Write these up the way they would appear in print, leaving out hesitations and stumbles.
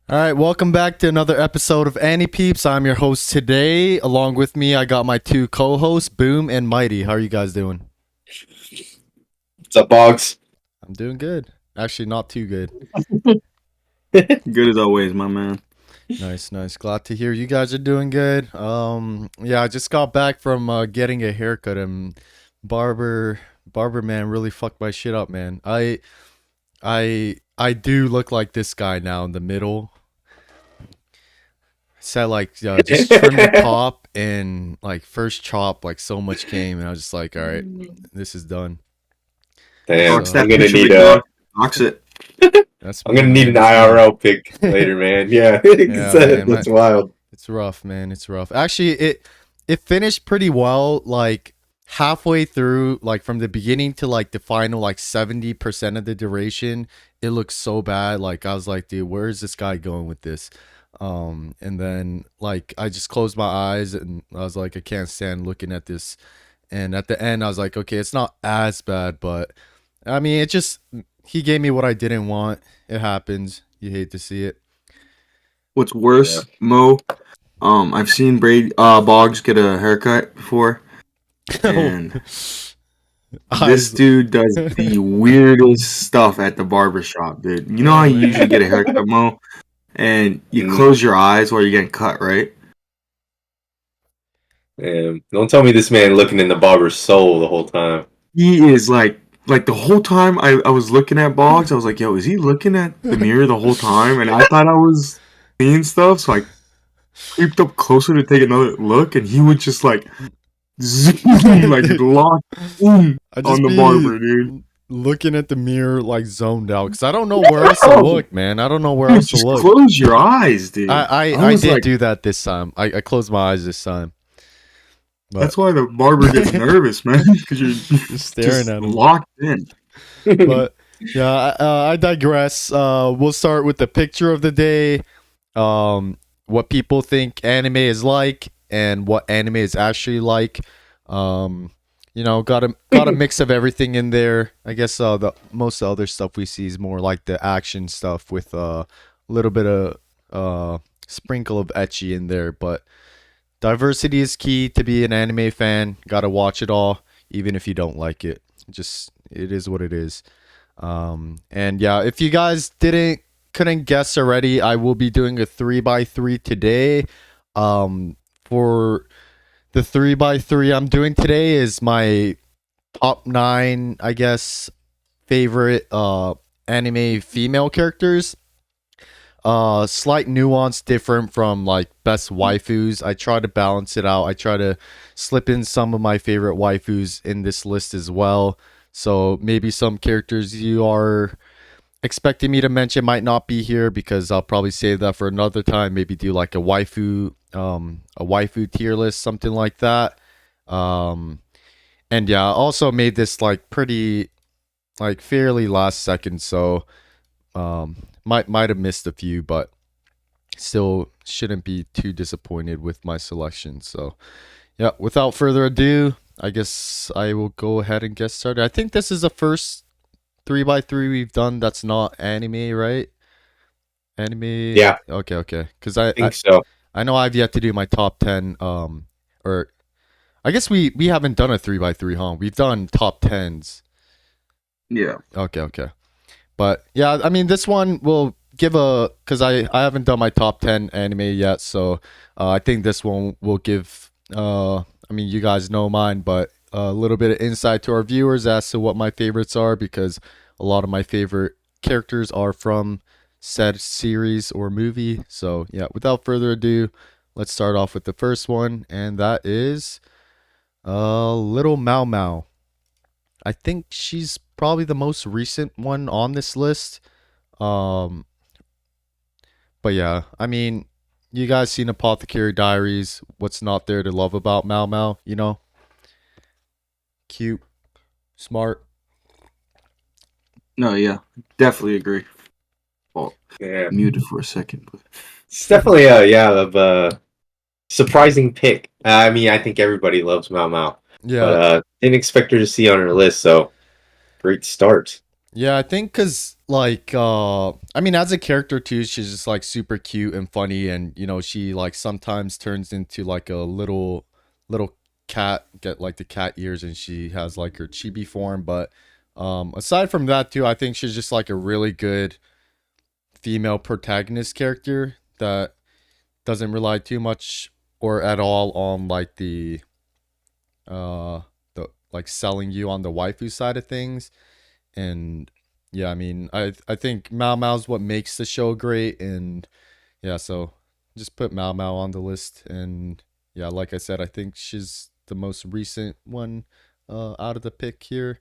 All right, welcome back to another episode of AniPeeps. I'm your host today. Along with me, I got my two co-hosts, Boom and Mighty. How are you guys doing? What's up, Boggs? I'm doing good. Actually, not too good. Good as always, my man. Nice, nice. Glad to hear you guys are doing good. Yeah, I just got back from getting a haircut, and barber man really fucked my shit up, man. I do look like this guy now in the middle. Said like just trim the top and like first chop like so much came and I was just like, all right, this is done. Damn, Box So that I'm gonna picture, need big dog. Box it. that's I'm me, gonna need man. an That's me. IRL pic later, man. Yeah, Yeah, man. that's wild. It's rough, man. It's rough. Actually, it finished pretty well. Like halfway through, like from the beginning to like the final, like 70% of the duration, it looks so bad. Like I was like, dude, where is this guy going with this? And then like I just closed my eyes and I was like, I can't stand looking at this. And at the end, I was like, okay, it's not as bad, but I mean, it just he gave me what I didn't want. It happens. You hate to see it. What's Yeah. worse, Mo? I've seen Boggs get a haircut before, and this Eyes. dude does the weirdest stuff at the barber shop, dude. You know how Oh you usually man. get a haircut, Mo, and you Mm, close your eyes while you're getting cut, right? don't tell me this man looking in the barber's soul the whole time. He is like the whole time I was looking at Boggs, I was like, yo, is he looking at the mirror the whole time? And I thought I was seeing stuff, so I creeped up closer to take another look, and he would just like zoom, like Dude, lock in I on just the be barber, dude. looking at the mirror like zoned out because I don't know where else to Oh, look, man. I don't know where dude, else to just look. close your eyes, dude. I I was did like, do that this time. I closed my eyes this time, but that's why the barber gets nervous, man, because you're just staring just at him. locked in. But yeah, I digress. We'll start with the picture of the day. What people think anime is like and what anime is actually like. Um, got a mix of everything in there. I guess the most other stuff we see is more like the action stuff with a little bit of sprinkle of etchy in there. But diversity is key to be an anime fan. Got to watch it all, even if you don't like it. Just it is what it is. And yeah, if you guys couldn't guess already, I will be doing a 3x3 today. For the 3x3 I'm doing today is my top 9, I guess, favorite anime female characters. Slight nuance different from like best waifus. I try to balance it out. I try to slip in some of my favorite waifus in this list as well. So maybe some characters you are expecting me to mention might not be here because I'll probably save that for another time. Maybe do like a waifu tier list, something like that. Um, and yeah, I also made this like pretty like fairly last second, so might have missed a few, but still shouldn't be too disappointed with my selection. So yeah, without further ado, I guess I will go ahead and get started. I think this is the first 3x3 we've done that's not anime, right? Anime. Yeah, Okay, okay. Because I think so. I know I've yet to do my top 10. Or I guess we haven't done a 3x3, huh? We've done top tens. Yeah. Okay, okay. But yeah, I mean, this one will give a because I haven't done my top 10 anime yet, so I think this one will give. I mean, you guys know mine, but a little bit of insight to our viewers as to what my favorites are because a lot of my favorite characters are from said series or movie. So yeah, without further ado, let's start off with the first one, and that is Little Mau Mau. I think she's probably the most recent one on this list. Um, but yeah, I mean, you guys seen Apothecary Diaries? What's not there to love about Mau Mau? You know, cute, smart. No, yeah, definitely agree. Oh, Yeah, muted for a second, but it's definitely a surprising pick. I mean, I think everybody loves Mao Mao, but Yeah, didn't expect her to see on her list. So great start. Yeah, I think because like I mean, as a character too, she's just like super cute and funny, and you know, she like sometimes turns into like a little cat, get like the cat ears, and she has like her chibi form. But aside from that too, I think she's just like a really good female protagonist character that doesn't rely too much or at all on like uh the like selling you on the waifu side of things. And yeah, I mean, I think Mao Mao's what makes the show great, and yeah, so just put Mao Mao on the list, and yeah, like I said, I think she's the most recent one out of the pick here.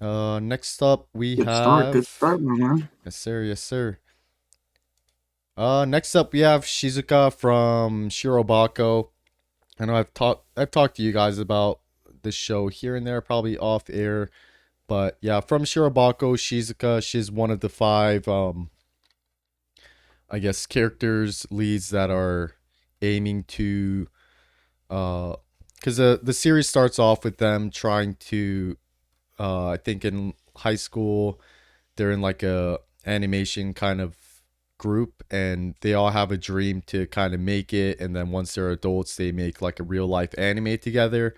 Next up we Good have start, my man. yes sir, yes sir. Next up we have Shizuka from Shirobako. I know I've talked to you guys about this show here and there, probably off air. But yeah, from Shirobako, Shizuka, she's one of the five, I guess, characters leads that are aiming to, because the series starts off with them trying to, I think in high school, they're in like a animation kind of group, and they all have a dream to kind of make it, and then once they're adults, they make like a real life anime together.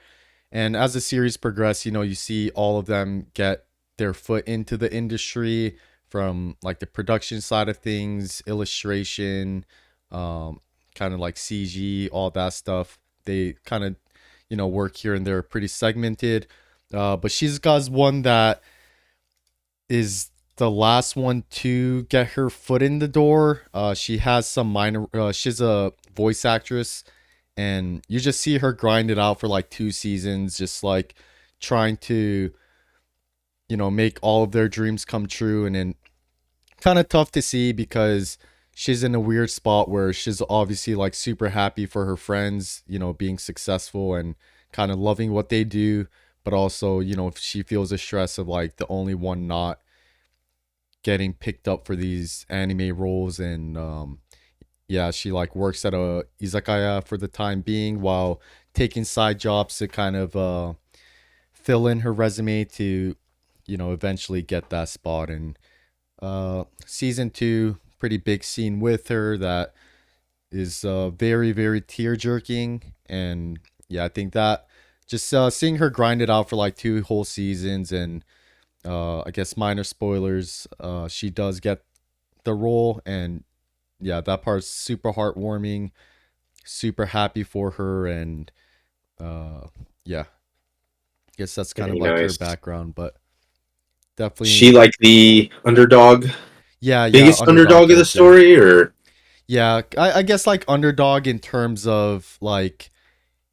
And as the series progresses, you know, you see all of them get their foot into the industry from like the production side of things, illustration, um, kind of like CG, all that stuff. They kind of, you know, work here and there pretty segmented. But Shizuka's one that is the last one to get her foot in the door. She has some minor, she's a voice actress, and you just see her grind it out for like 2 seasons, just like trying to, you know, make all of their dreams come true. And then kind of tough to see because she's in a weird spot where she's obviously like super happy for her friends, you know, being successful and kind of loving what they do. But also, you know, she feels the stress of like the only one not getting picked up for these anime roles. And yeah, she like works at a izakaya for the time being while taking side jobs to kind of fill in her resume to, you know, eventually get that spot. And season two, pretty big scene with her that is very very tear jerking. And yeah, I think that just seeing her grind it out for like 2 whole seasons, and I guess minor spoilers, she does get the role. And yeah, that part's super heartwarming, super happy for her. And uh yeah, I guess that's kind of Very like her nice. background. But She definitely, like the underdog, yeah, biggest underdog underdog of the character. story, or Yeah, I guess like underdog in terms of like,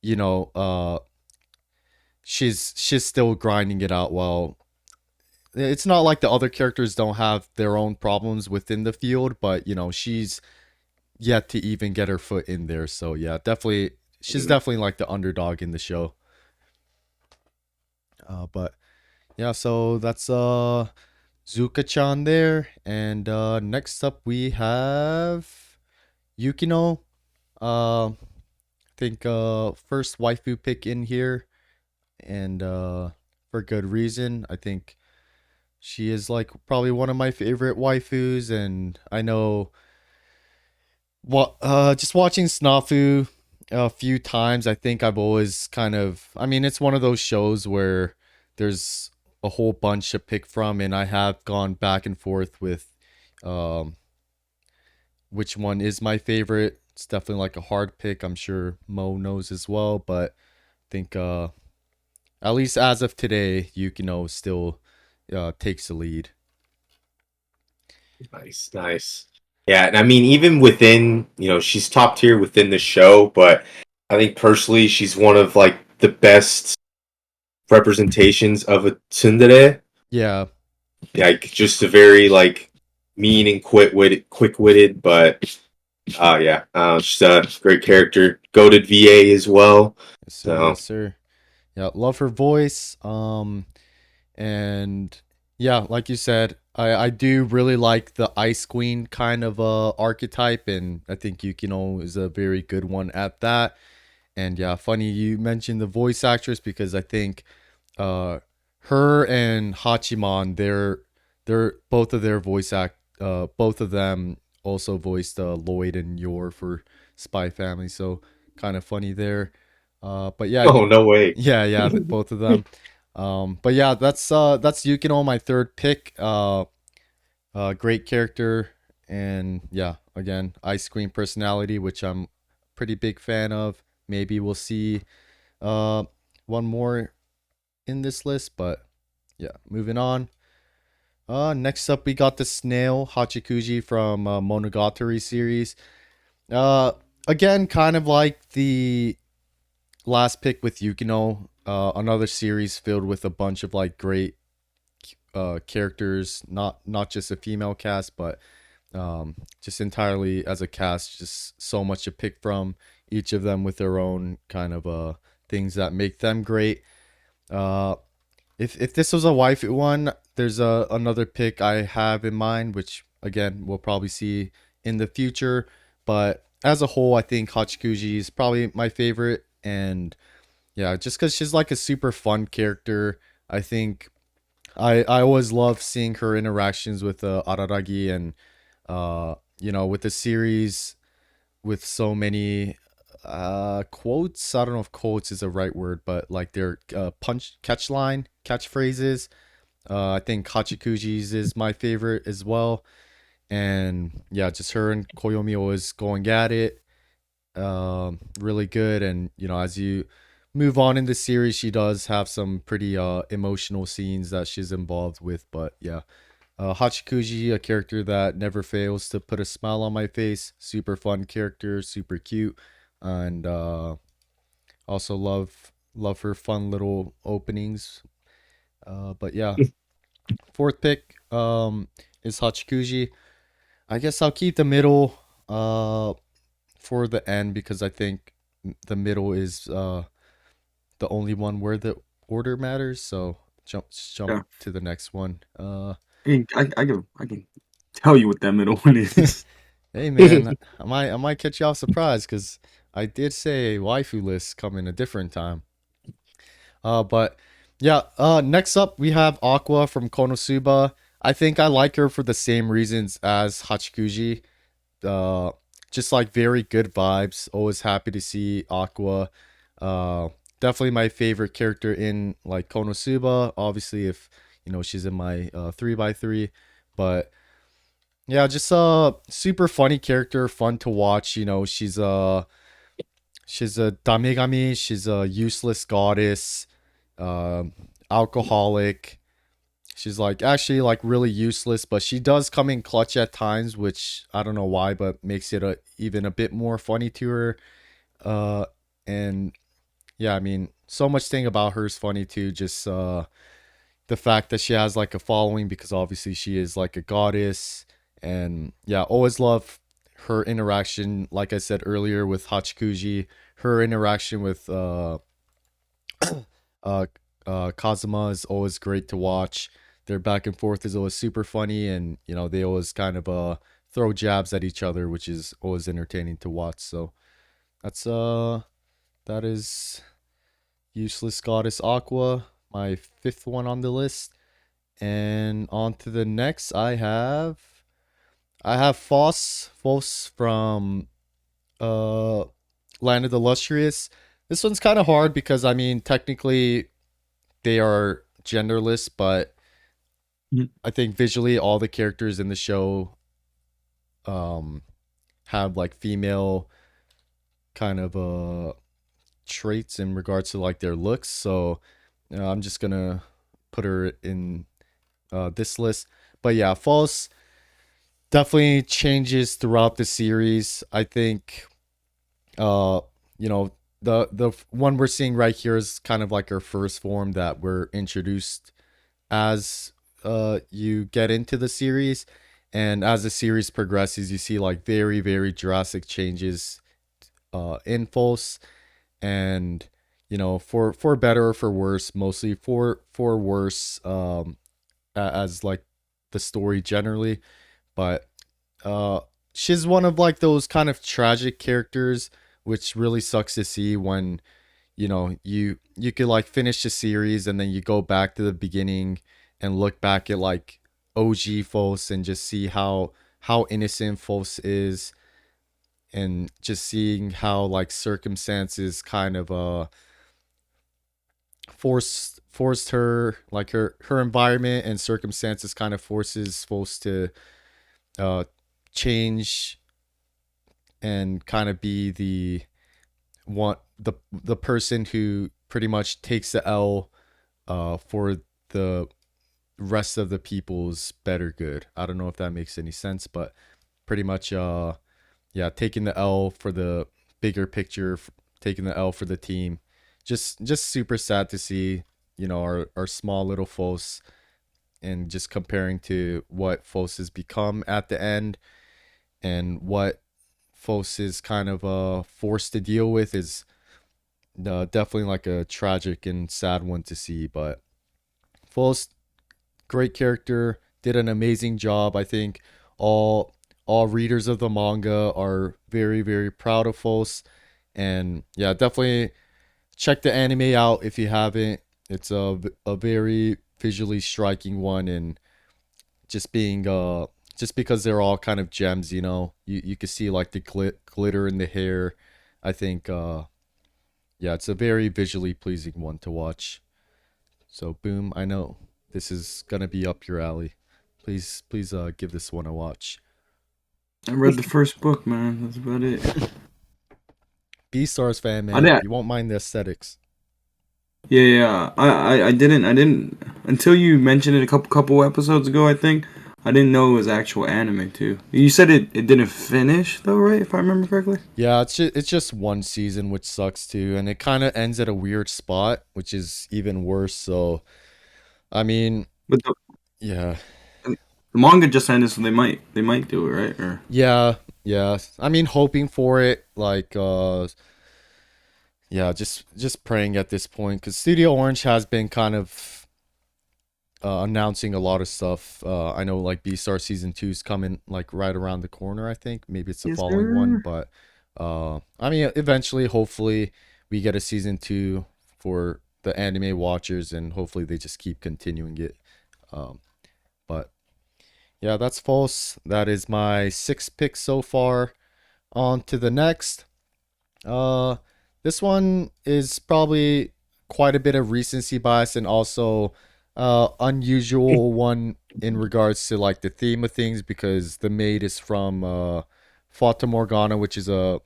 you know, she's still grinding it out. Well, it's not like the other characters don't have their own problems within the field, but you know, she's yet to even get her foot in there. So yeah, definitely, she's mm, definitely like the underdog in the show. But yeah, so that's Zuka-chan there. And next up we have Yukino. I think first waifu pick in here, and for good reason. I think she is like probably one of my favorite waifus. And I know what just watching Snafu a few times, I think I've always kind of, I mean, it's one of those shows where there's a whole bunch to pick from, and I have gone back and forth with um which one is my favorite. It's definitely like a hard pick. I'm sure Mo knows as well, but I think at least as of today, Yukino still takes the lead. nice, nice. Yeah, and I mean, even within, she's top tier within the show, but I think personally, she's one of like the best representations of a tsundere. Yeah, Like just a very like mean and quick witted, but yeah, she's a great character. Goated VA as well. yes sir, So yes sir. Yeah, love her voice. And yeah, like you said, I do really like the Ice Queen kind of archetype, and I think Yukino is a very good one at that. And yeah, funny you mentioned the voice actress because I think uh her and Hachiman, they're both of their voice act both of them also voiced Lloyd and Yor for Spy Family, so kind of funny there. But yeah, Oh, no way. yeah, both of them. But yeah, that's Yukino, my third pick. Great character, and yeah, again, ice cream personality, which I'm pretty big fan of. Maybe we'll see uh one more in this list, but yeah, moving on. Next up we got the snail Hachikuji from Monogatari series. Uh, Again, kind of like the last pick with Yukino, another series filled with a bunch of like great characters, not just a female cast, but just entirely as a cast, just so much to pick from. Each of them with their own kind of things that make them great. Uh, if this was a waifu one, there's another pick I have in mind, which again we'll probably see in the future. But as a whole, I think Hachikuji is probably my favorite, and yeah, just because she's like a super fun character. I think I always love seeing her interactions with Araragi, and with the series with so many quotes. I don't know if quotes is the right word, but like their catchphrases. I think Hachikuji's is my favorite as well. And yeah, just her and Koyomi always going at it. Really good. And as you move on in the series, she does have some pretty emotional scenes that she's involved with. But yeah, Hachikuji, a character that never fails to put a smile on my face. Super fun character, super cute, and also love her fun little openings. But yeah, fourth pick is Hachikuji. I guess I'll keep the middle for the end because I think the middle is the only one where the order matters. So jump Yeah. to the next one. I can tell you what that middle one is. Hey man, I might catch you off surprise because I did say waifu list coming a different time. But yeah. Next up we have Aqua from Konosuba. I think I like her for the same reasons as Hachikuji. Uh, just like very good vibes. Always happy to see Aqua. Uh, Definitely my favorite character in like Konosuba. Obviously, if she's in my 3x3, but yeah, just a super funny character, fun to watch. She's a damegami. She's a useless goddess, um, alcoholic. She's like actually like really useless, but she does come in clutch at times, which I don't know why, but makes it even a bit more funny to her. Uh, and yeah, I mean, so much thing about her is funny too. Just the fact that she has like a following because obviously she is like a goddess, and yeah, always love her interaction. Like I said earlier with Hachikuji, her interaction with uh, Kazuma is always great to watch. Their back and forth is always super funny, and they always kind of throw jabs at each other, which is always entertaining to watch. So that's that is Useless Goddess Aqua, my fifth one on the list. And on to the next, I have Foss from uh Land of the Lustrous. This one's kind of hard because I mean technically they are genderless, but Mhm. I think visually all the characters in the show um have like female kind of traits in regards to like their looks. So I'm just gonna put her in this list. But yeah, False definitely changes throughout the series. I think uh the one we're seeing right here is kind of like her first form that we're introduced as you get into the series, and as the series progresses you see like very very drastic changes in False, and for better or for worse, mostly for worse, as like the story generally. But uh she's one of like those kind of tragic characters, which really sucks to see when you could like finish the series and then you go back to the beginning and look back at like OG Fos and just see how innocent Fos is, and just seeing how like circumstances kind of forced her, like her environment and circumstances kind of forces Fos to uh change and kind of be the person who pretty much takes the L for the rest of the people's better good. I don't know if that makes any sense, but pretty much yeah, taking the L for the bigger picture, taking the L for the team. Just super sad to see, our small little Fos, and just comparing to what Fos has become at the end, and what Fos is kind of forced to deal with is definitely like a tragic and sad one to see. But Fos, great character, did an amazing job. I think all all readers of the manga are very very proud of Fos, and yeah, definitely check the anime out if you haven't. It's a very visually striking one, and just because they're all kind of gems, you can see like the glitter in the hair. I think yeah, it's a very visually pleasing one to watch. So boom, I know this is gonna be up your alley. Please give this one a watch. I read the first book, man. That's about it. Beastars fan, I man, didn't. you won't mind the aesthetics. Yeah, yeah. I didn't until you mentioned it a couple episodes ago. I think I didn't know it was actual anime too. You said it didn't finish though, right? If I remember correctly. Yeah, it's just one season, which sucks too, and it kind of ends at a weird spot, which is even worse. So I mean, But yeah, the manga just ended, so they might do it, right? Or yeah, yeah. I mean, hoping for it, like yeah, just praying at this point, because Studio Orange has been kind of announcing a lot of stuff. I know like Beastar season 2 is coming like right around the corner. I think maybe it's the yes, following one, sir. but I mean, eventually, hopefully, we get a season 2 for the anime watchers, and hopefully they just keep continuing it. Um, but yeah, that's false. That is my sixth pick so far. On to the next. Uh, this one is probably quite a bit of recency bias, and also unusual one in regards to like the theme of things, because the maid is from Fata Morgana, which is a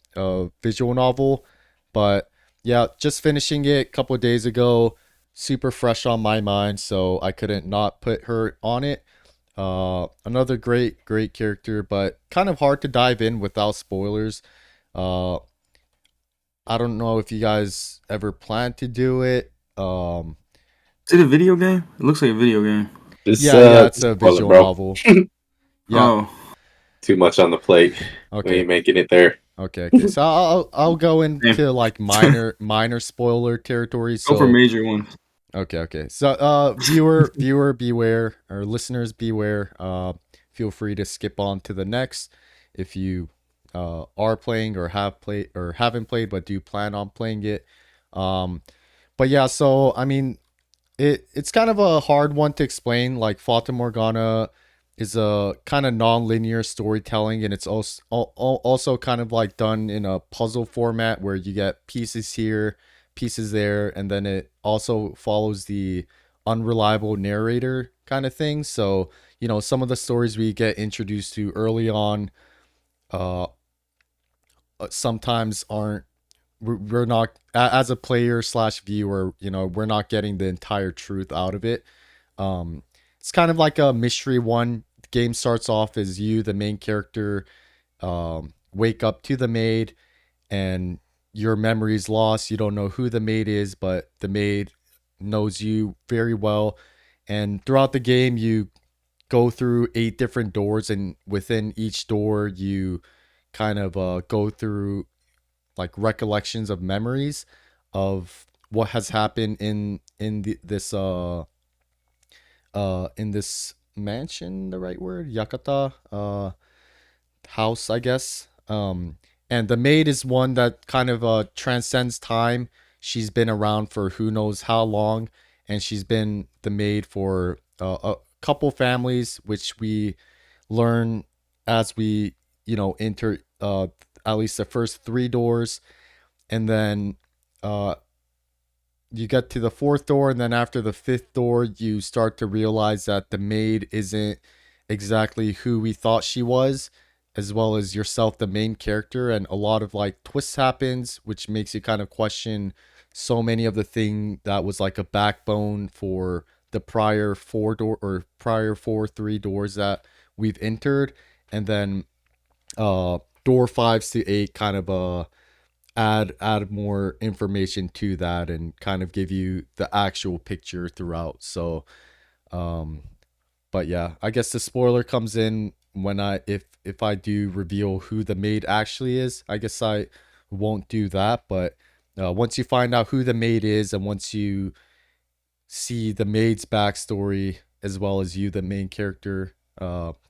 visual novel. But yeah, just finishing it a couple of days ago, super fresh on my mind, so I couldn't not put her on it. Another great character, but kind of hard to dive in without spoilers. Uh, I don't know if you guys ever plan to do it. Is it a video game? It looks like a video game. Just Yeah, it's a spoil it, visual bro. novel. Yeah. Oh, Too much on the plate. We Okay. ain't making it there. Okay. So I'll go damn. into like minor spoiler territory. Go for So major ones. okay. So viewer beware, or listeners beware. Feel free to skip on to the next if you are playing, or have played, or haven't played but do plan on playing it. Um, but yeah, so I mean, it's kind of a hard one to explain. Like Fata Morgana is a kind of non-linear storytelling, and it's also kind of like done in a puzzle format where you get pieces here, pieces there, and then it also follows the unreliable narrator kind of thing. So some of the stories we get introduced to early on uh sometimes aren't, we're not, as a player slash viewer, we're not getting the entire truth out of it. um it's kind of like a mystery one. The game starts off as you, the main character, wake up to the maid, and your memory's lost. You don't know who the maid is, but the maid knows you very well. And throughout the game, you go through 8 different doors, and within each door you kind of go through like recollections of memories of what has happened in this mansion, the right word, yakata, house, I guess. And the maid is one that kind of transcends time. She's been around for who knows how long, and she's been the maid for couple families which we learn as we enter at least the first three doors, and then uh, you get to the fourth door, and then after the fifth door, you start to realize that the maid isn't exactly who we thought she was, as well as yourself, the main character, and a lot of like twists happens, which makes you kind of question so many of the thing that was like a backbone for the prior four door or prior four three doors that we've entered, and then door fives to eight kind of add more information to that and kind of give you the actual picture throughout. So um but yeah, I guess the spoiler comes in when I if I do reveal who the maid actually is. I guess I won't do that, but once you find out who the maid is, and once you see the maid's backstory, as well as you, the main character,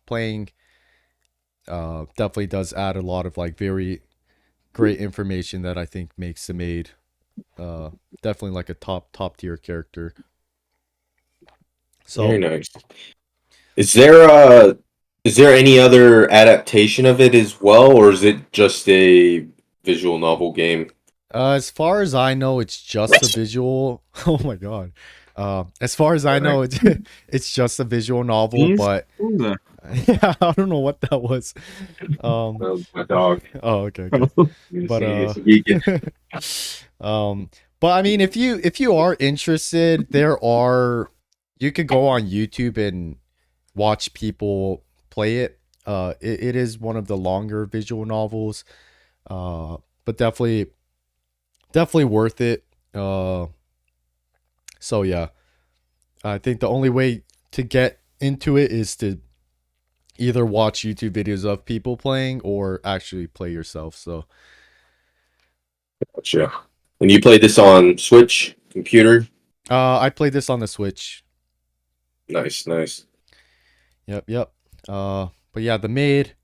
playing, definitely does add a lot of like very great information that I think makes the maid uh, definitely like a top tier character. Very So nice. Is there any other adaptation of it as well, or is it just a visual novel game? as far as I know, it's just a visual. Oh my god. As far as I know, Alright. it's just a visual novel, Jeez, but what was that? yeah, I don't know what that was. My dog. Oh, okay, okay. But It's a vegan. um, but I mean, if you are interested, there are you could go on YouTube and watch people play it. It is one of the longer visual novels, but definitely worth it. So yeah, I think the only way to get into it is to either watch YouTube videos of people playing or actually play yourself. So Gotcha. And you played this on Switch, computer? I played this on the Switch. Nice, nice. Yep, yep. But yeah, the maid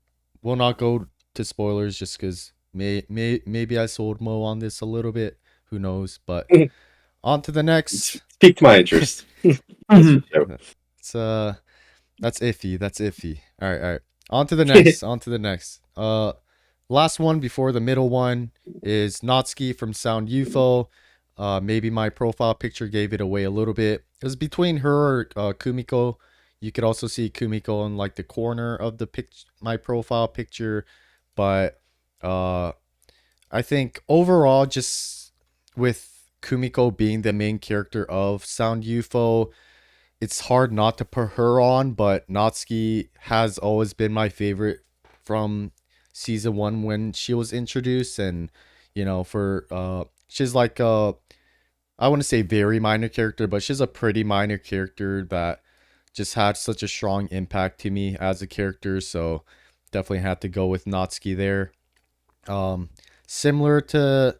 will not go to spoilers just because maybe I sold Mo on this a little bit. Who knows? But on to the It's next. piqued my interest. That's for Mhm. sure. It's that's iffy. That's iffy. All right, all right. On to the next. On to the next. Last one before the middle one is Natsuki from Sound UFO. Maybe my profile picture gave it away a little bit. It was between her or Kumiko. You could also see Kumiko in like the corner of the my profile picture, but uh, I think overall, just with Kumiko being the main character of Sound UFO, it's hard not to put her on, but Natsuki has always been my favorite from season one when she was introduced, and for she's like I want to say very minor character, but she's a pretty minor character that just had such a strong impact to me as a character, so definitely had to go with Natsuki there. Um, Similar to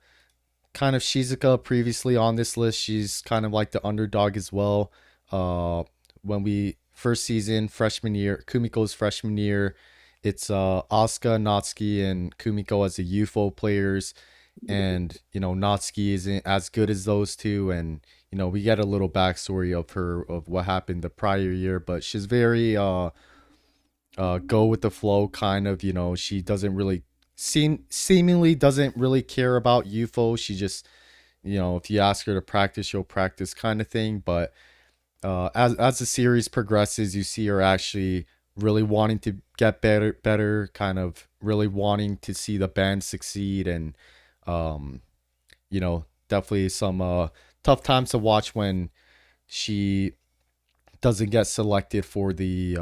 kind of Shizuka previously on this list, she's kind of like the underdog as well. Uh, when we first season freshman year, Kumiko's freshman year, it's Asuka, Natsuki, and Kumiko as the UFO players, and Natsuki isn't as good as those two, and we get a little backstory of her of what happened the prior year, but she's very go with the flow kind of. She doesn't really seemingly doesn't really care about UFO. She just, if you ask her to practice, she'll practice kind of thing. But as the series progresses, you see her actually really wanting to get better, kind of really wanting to see the band succeed, and um, definitely some tough times to watch when she doesn't get selected for the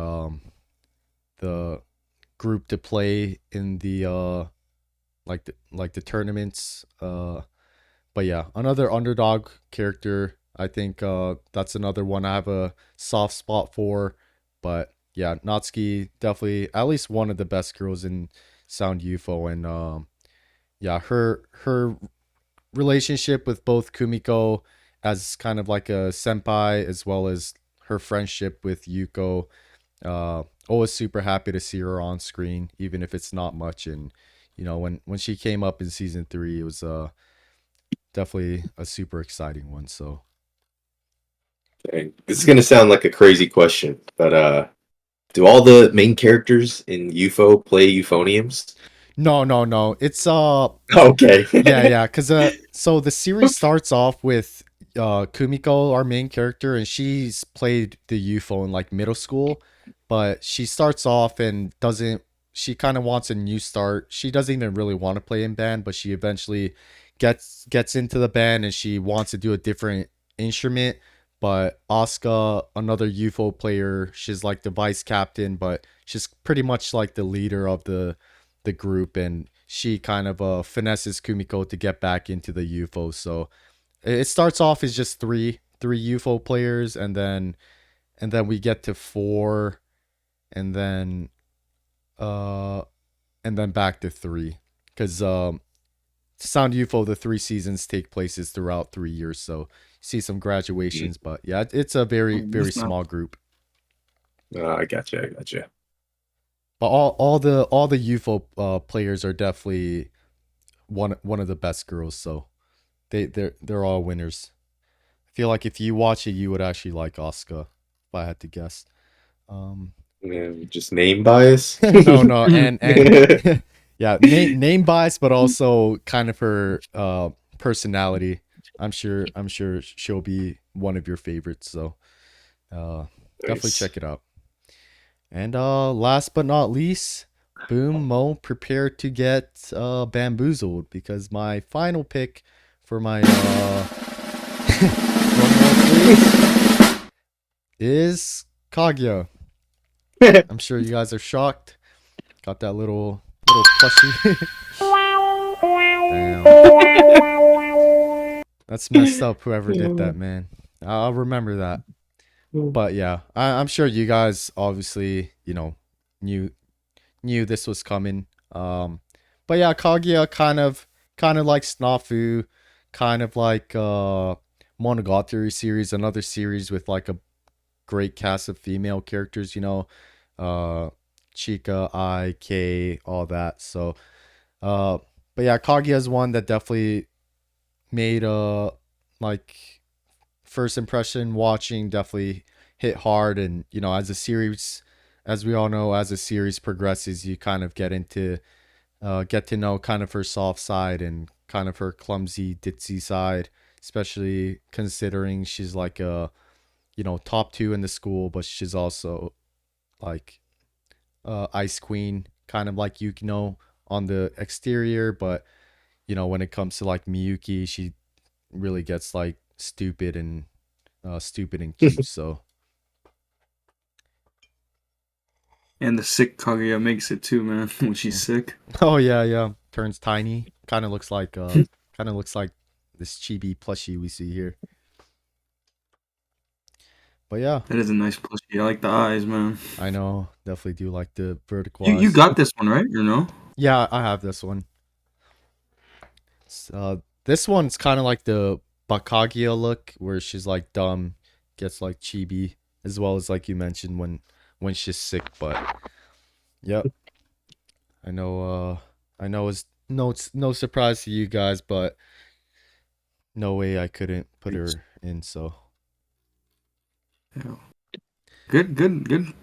group to play in the like the tournaments. But yeah, another underdog character. I think that's another one I have a soft spot for. But yeah, Natsuki definitely at least one of the best girls in Sound UFO, and yeah, her relationship with both Kumiko as kind of like a senpai, as well as her friendship with Yuko. Always super happy to see her on screen, even if it's not much. And when she came up in season three, it was definitely a super exciting one. So Dang. This is gonna sound like a crazy question, but do all the main characters in UFO play euphoniums? No. It's Okay. yeah. Cause so the series starts off with Kumiko, our main character, and she's played the UFO in like middle school, but she starts off and doesn't. She kind of wants a new start. She doesn't even really want to play in band, but she eventually gets into the band and she wants to do a different instrument. But Asuka, another UFO player, she's like the vice captain, but she's pretty much like the leader of the group, and she kind of finesses Kumiko to get back into the UFO. So it starts off as just three UFO players, and then we get to four, and then uh and then back to three, because Sound UFO, the 3 seasons take places throughout 3 years, so you see some graduations, but yeah, it's a very That's not small group. I gotcha. I gotcha. But all the UFO players are definitely one of the best girls, so they're all winners. I feel like if you watch it, you would actually like Asuka, if I had to guess. Um, And just name bias. no, and yeah, name bias, but also kind of her personality. I'm sure she'll be one of your favorites. So definitely Nice. check it out. And last but not least, boom, Mo, prepare to get bamboozled, because my final pick for my drum roll please, is Kaguya. I'm sure you guys are shocked. Got that little plushie. Damn. That's messed up, whoever did that, man. I'll remember that. But yeah, I'm sure you guys obviously, knew knew this was coming. But yeah, Kaguya kind of like Snafu, kind of like Monogatari series, another series with like a great cast of female characters, uh Chika, I, K, all that. So uh but yeah, Kaguya is one that definitely made like first impression watching, definitely hit hard. And as a series, as we all know, as a series progresses, you kind of get to know kind of her soft side and kind of her clumsy ditzy side, especially considering she's like a top two in the school, but she's also like ice queen, kind of like Yukino on the exterior. But when it comes to like Miyuki, she really gets like stupid and cute. So and the sick Kaguya makes it too, man. When she's sick, oh yeah, turns tiny, kind of looks like this chibi plushie we see here. But yeah, that is a nice plushie. I like the eyes, man. I know, definitely do like the vertical You eyes. got this one right, or no? Yeah, I have this one. This one's kind of like the Bakagia look, where she's like dumb, gets like chibi, as well as like you mentioned when she's sick. But yep, I know. I know it's no surprise to you guys, but no way I couldn't put her in. So Yeah. Good.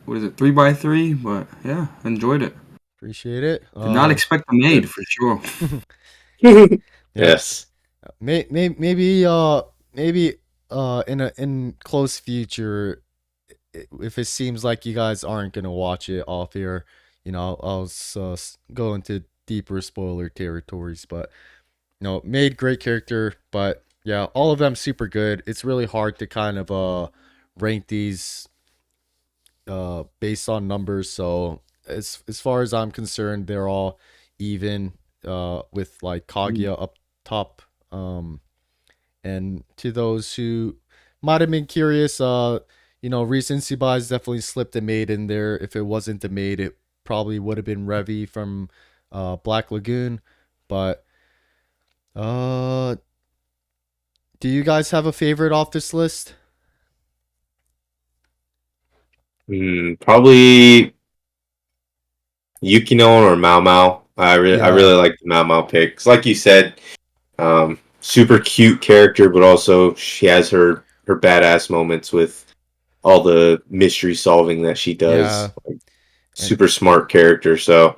What is it? 3x3, but yeah, enjoyed it. appreciate it. Did not expect a maid for sure. Yep. Yes. Maybe in close future, if it seems like you guys aren't gonna watch it off here, I'll go into deeper spoiler territories. But made great character, but yeah, all of them super good. It's really hard to kind of rank these based on numbers. So as far as I'm concerned, they're all even, with like Kaguya up top. And to those who might have been curious, recency bias definitely slipped a maid in there. If it wasn't the maid, it probably would have been Revi from Black Lagoon. But uh, do you guys have a favorite off this list? Probably Yukino or Mao Mao. I Yeah, really like the Mao Mao pick. 'Cause like you said, super cute character, but also she has her her badass moments with all the mystery solving that she Yeah, does. Like, and super smart character. So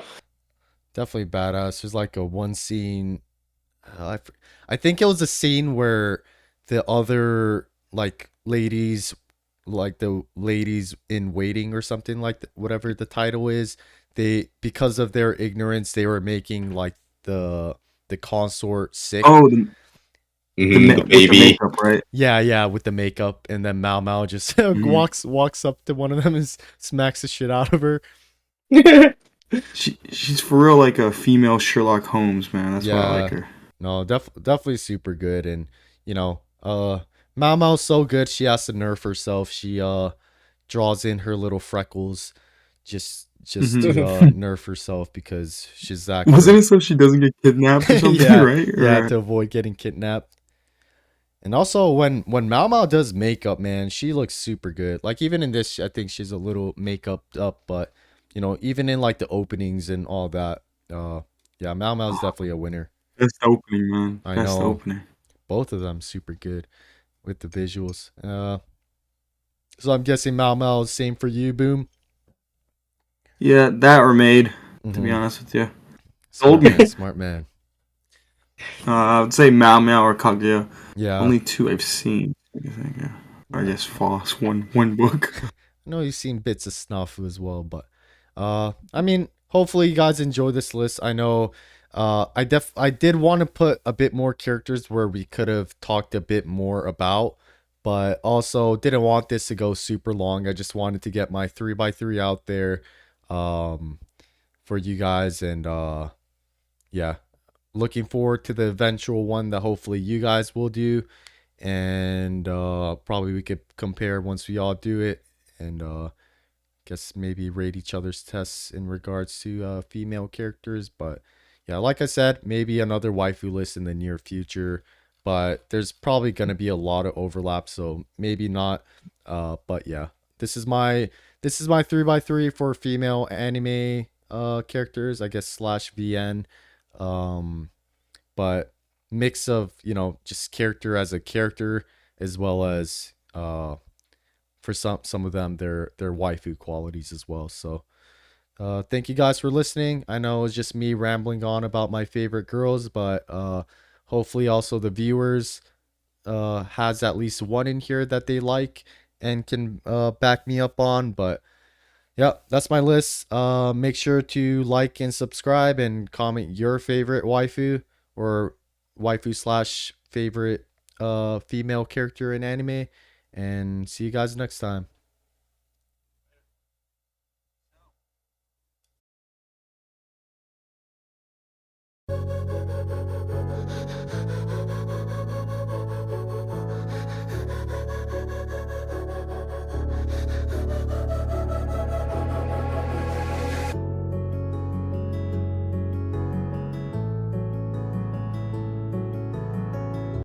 definitely badass. There's like a one scene. I think it was a scene where the other like ladies, like the ladies in waiting or something like whatever the title is, they because of their ignorance they were making like the consort sick. Oh, the with the baby. makeup, right? Yeah, yeah, with the makeup, and then Mao Mao just Mhm. walks up to one of them and smacks the shit out of her. She's for real like a female Sherlock Holmes, man. That's why I like Yeah, her. no, definitely super good, and you know, Mao Mao's so good she has to nerf herself. She draws in her little freckles just Hmm. to nerf herself because she's that Wasn't good. it so she doesn't get kidnapped or something, Yeah, right? yeah, Or to avoid getting kidnapped. And also when Mao Mao does makeup, man, she looks super good. Like even in this, I think she's a little makeup up, but you know, even in like the openings and all that, uh, yeah, Mao Mao's oh, definitely a winner. best opening, man. I Best know opening. both of them super good with the visuals. So I'm guessing Mao Mao is same for you, Boom. Yeah, that or Maid. To be Mm-hmm. honest with you, sold Smart me. man, smart man. I would say Mao Mao or Kaguya. Yeah, Only two I've seen. I think, yeah. Or I yeah. guess Foss. One book. I know you've seen bits of Snuff as well, but I mean, hopefully you guys enjoy this list. I know I did want to put a bit more characters where we could have talked a bit more about, but also didn't want this to go super long. I just wanted to get my 3x3 out there um for you guys, and yeah, looking forward to the eventual one that hopefully you guys will do, and probably we could compare once we all do it, and guess maybe rate each other's tests in regards to female characters. But yeah, like I said, maybe another waifu list in the near future. But there's probably gonna be a lot of overlap, so maybe not. But yeah, this is my 3x3 for female anime characters, I guess slash VN. Um, but mix of just character as a character as well as for some of them their waifu qualities as well. So thank you guys for listening. I know it's just me rambling on about my favorite girls, but hopefully also the viewers has at least one in here that they like and can back me up on. But yeah, that's my list. Make sure to like and subscribe and comment your favorite waifu or waifu slash favorite female character in anime. And see you guys next time.